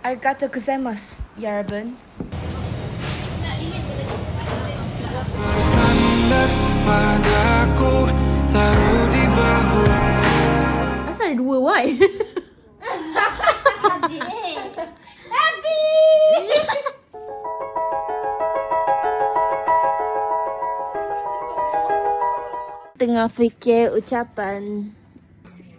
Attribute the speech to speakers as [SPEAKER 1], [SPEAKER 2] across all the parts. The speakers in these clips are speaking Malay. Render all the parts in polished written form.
[SPEAKER 1] Arigatou gozaimasu, 여러분.
[SPEAKER 2] Bersandar padaku, taruh di bahu.
[SPEAKER 3] Asal ada dua why? Tengah fikir ucapan.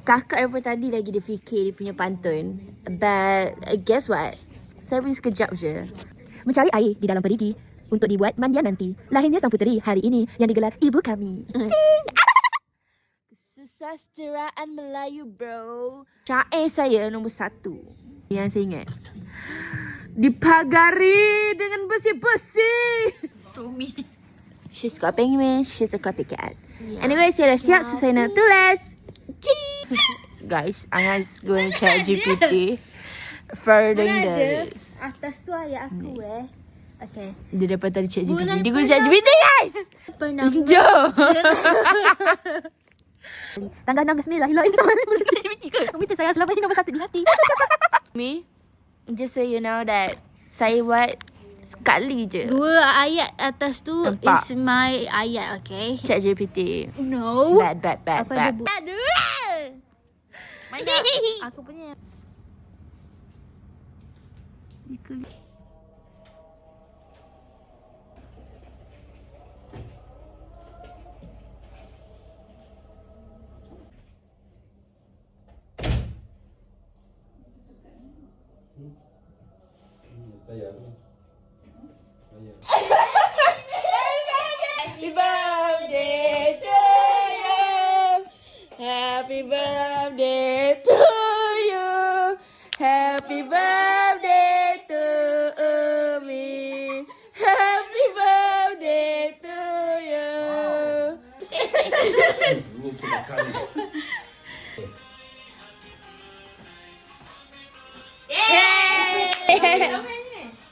[SPEAKER 3] Kakak daripada tadi lagi dia fikir dia punya pantun. But guess what? Saya beri sekejap je. Mencari air di dalam perigi untuk dibuat mandian nanti. Lahirnya sang puteri hari ini yang digelar ibu kami. Cing! Kesusasteraan Melayu bro. Syair saya nombor 1 yang saya ingat. Dipagari dengan besi-besi.
[SPEAKER 1] Tumi.
[SPEAKER 3] She's got penguin, she's a copycat. Anyway, saya dah siap, so saya nak tulis. Guys, I'm going to chat GPT for doing this.
[SPEAKER 4] Atas tu ayat aku Okay.
[SPEAKER 3] Dia dapat tadi chat GPT. Dia guna chat GPT guys.
[SPEAKER 4] Pernah
[SPEAKER 3] Jom. Tanggal 16 Mei lahirlah Boleh chat GPT ke? Komputer saya selamat ini nombor 1 di hati. Me, just so you know that saya buat sekali je.
[SPEAKER 4] 2 ayat atas tu
[SPEAKER 3] Nampak.
[SPEAKER 4] is my ayat, okay?
[SPEAKER 3] Chat GPT.
[SPEAKER 4] No.
[SPEAKER 3] Bad.
[SPEAKER 4] Apa dia buat?
[SPEAKER 3] Mana? Aku punya. Happy birthday to you. Happy birthday to you. Happy birthday to me. Happy birthday to you.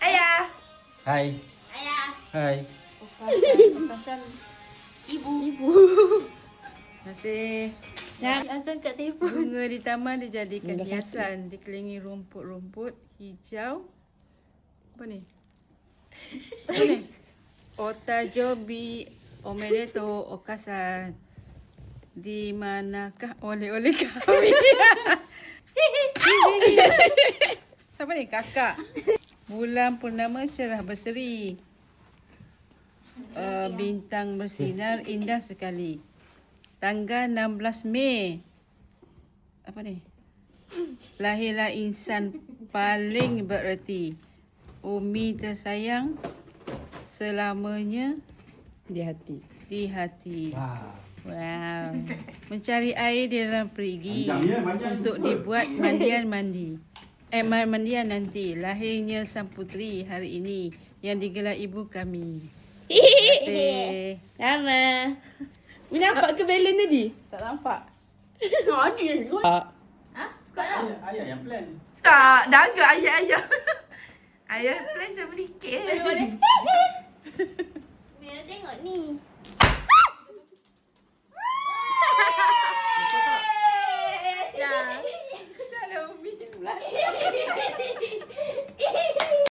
[SPEAKER 3] Ayah.
[SPEAKER 5] Hai. Hai.
[SPEAKER 1] Pasal ibu.
[SPEAKER 6] Terima kasih.
[SPEAKER 4] Asal kat telefon.
[SPEAKER 6] Bunga di taman dijadikan hiasan dikelilingi rumput-rumput hijau. Apa ni? Apa ni? Otajobi omedetou okasan. Di manakah oleh-oleh kami? Siapa ni? Kakak. Bulan purnama cerah berseri. Bintang bersinar indah sekali. Tanggal 16 Mei. Apa ni? Lahirlah insan paling bererti. Umi tersayang selamanya
[SPEAKER 3] Di hati.
[SPEAKER 6] di hati.
[SPEAKER 5] Wah.
[SPEAKER 6] Wow. Mencari air di dalam perigi
[SPEAKER 5] Panjang
[SPEAKER 6] untuk dibuat mandian nanti. Lahirnya sang puteri hari ini yang digelar ibu kami. Terima kasih.
[SPEAKER 3] Sama. Nampak ke balon tadi?
[SPEAKER 6] Tak nampak.
[SPEAKER 5] Ayah yang plan.
[SPEAKER 3] Tak, dah agak ayah. Ayah plan sama dikit.
[SPEAKER 4] Mira tengok ni.